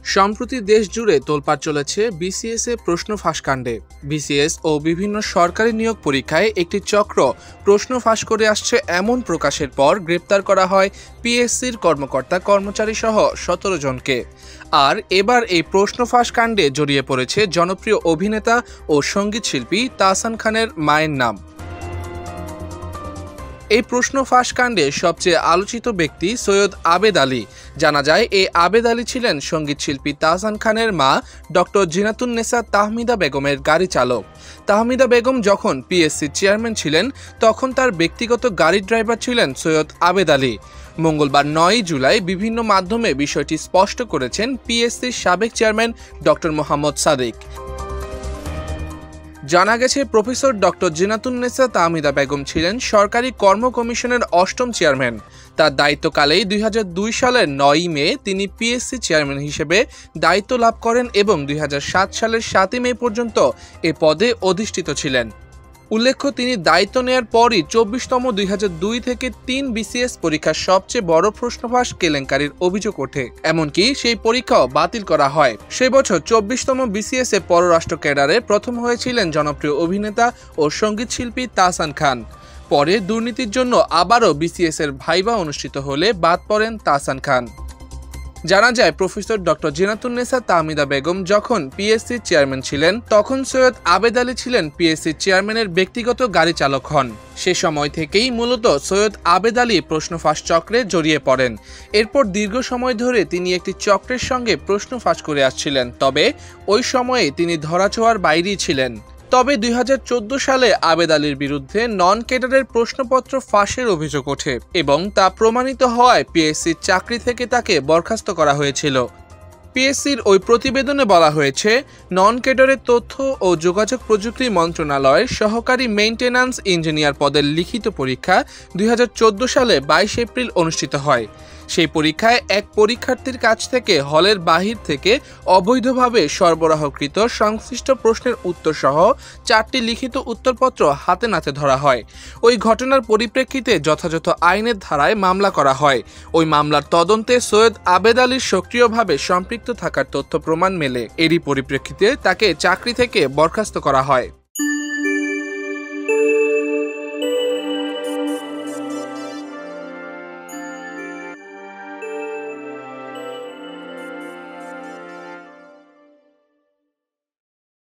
সম্প্রতি দেশ জুড়ে তোলপাড় চলেছে বিসিএস এ প্রশ্ন ফাঁস কাণ্ডে। বিসিএস ও বিভিন্ন সরকারি নিয়োগ পরীক্ষায় একটি চক্র প্রশ্ন ফাঁস করে আসছে এমন প্রকাশের পর গ্রেপ্তার করা হয় পিএসসির কর্মকর্তা কর্মচারী সহ 17 জনকে। আর এবার এই প্রশ্ন ফাঁস কাণ্ডে জড়িয়ে পড়েছে জনপ্রিয় অভিনেতা ও সঙ্গীত শিল্পী তাহসান খানের মায়ের নাম। এই প্রশ্ন ফাঁস কাণ্ডে সবচেয়ে আলোচিত ব্যক্তি সৈয়দ আবেদ আলী। জানা যায় এই আবেদ আলী ছিলেন সঙ্গীত শিল্পী তাহসান খানের মা ডক্টর জিনাতুন্নেসা তাহমিদা বেগমের গাড়ি চালক। তাহমিদা বেগম যখন পিএসসি চেয়ারম্যান ছিলেন তখন তার ব্যক্তিগত গাড়ির ড্রাইভার ছিলেন সৈয়দ আবেদ আলী। মঙ্গলবার 9 জুলাই বিভিন্ন মাধ্যমে বিষয়টি স্পষ্ট করেছেন পিএসসির সাবেক চেয়ারম্যান ডক্টর মোহাম্মদ সাদিক। জানা গেছে প্রফেসর ডক্টর জিনাতুন্নেসা তাহমিদা বেগম ছিলেন সরকারি কর্ম কমিশনের 8ম চেয়ারম্যান। তার দায়িত্বকালেই 2002 সালের 9 মে তিনি পিএসসি চেয়ারম্যান হিসেবে দায়িত্ব লাভ করেন এবং 2007 সালের 7 মে পর্যন্ত এ পদে অধিষ্ঠিত ছিলেন। উল্লেখ্য, তিনি দায়িত্ব নেয়ার পরই 24তম 2002 থেকে 3 বিসিএস পরীক্ষার সবচেয়ে বড় প্রশ্নফাঁস কেলেঙ্কারির অভিযোগ ওঠে। এমনকি সেই পরীক্ষাও বাতিল করা হয়। সে বছর 24তম বিসিএস এ পররাষ্ট্র ক্যাডারে প্রথম হয়েছিলেন জনপ্রিয় অভিনেতা ও সঙ্গীত শিল্পী তাহসান খান। পরে দুর্নীতির জন্য আবারও বিসিএস এর ভাইভা অনুষ্ঠিত হলে বাদ পড়েন তাহসান খান। জানা যায় প্রফেসর ডক্টর জিনাতুন্নেসা তাহমিদা বেগম যখন পিএসসি চেয়ারম্যান ছিলেন তখন সৈয়দ আবেদ আলী ছিলেন পিএসসি চেয়ারম্যানের ব্যক্তিগত গাড়ি চালক হন। সে সময় থেকেই মূলত সৈয়দ আবেদ আলী প্রশ্ন ফাঁস চক্রে জড়িয়ে পড়েন। এরপর দীর্ঘ সময় ধরে তিনি একটি চক্রের সঙ্গে প্রশ্ন ফাঁস করে আসছিলেন, তবে ওই সময়ে তিনি ধরাছোঁয়ার বাইরেই ছিলেন। তবে 2014 সালে আবেদ আলীর বিরুদ্ধে নন ক্যাডারের প্রশ্নপত্র ফাঁসের অভিযোগ ওঠে এবং তা প্রমাণিত হওয়ায় পিএসসির চাকরি থেকে তাকে বরখাস্ত করা হয়েছিল। পিএসসির ওই প্রতিবেদনে বলা হয়েছে, নন ক্যাডারের তথ্য ও যোগাযোগ প্রযুক্তি মন্ত্রণালয়ের সহকারী মেইনটেন্যান্স ইঞ্জিনিয়ার পদের লিখিত পরীক্ষা 2014 সালে 22 এপ্রিল অনুষ্ঠিত হয়। সেই পরীক্ষায় এক পরীক্ষার্থীর কাছ থেকে হলের বাহির থেকে অবৈধভাবে সরবরাহকৃত সংশ্লিষ্ট প্রশ্নের উত্তর সহ 4টি লিখিত উত্তরপত্র হাতে নাতে ধরা হয়। ওই ঘটনার পরিপ্রেক্ষিতে যথাযথ আইনের ধারায় মামলা করা হয়। ওই মামলার তদন্তে সৈয়দ আবেদ আলীর সক্রিয়ভাবে সম্পৃক্ত থাকার তথ্য প্রমাণ মেলে। এরই পরিপ্রেক্ষিতে তাকে চাকরি থেকে বরখাস্ত করা হয়।